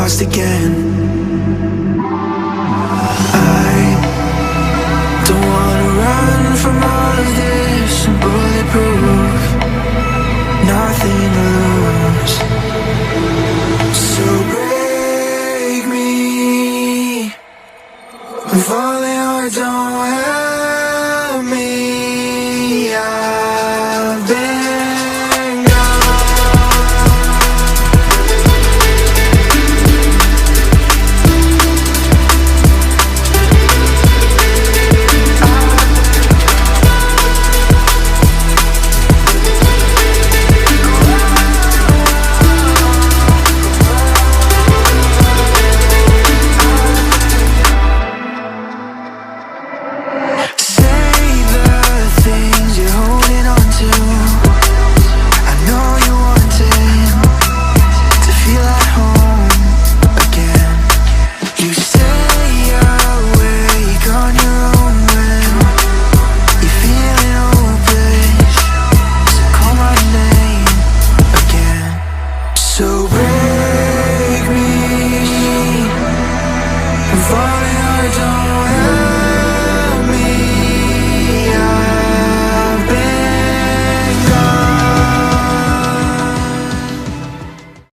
lost again. I don't wanna run from all of this. I'm bulletproof, nothing to lose. So break me, I'm falling hard, don't help me. I've been gone. So break me, I'm falling hard, don't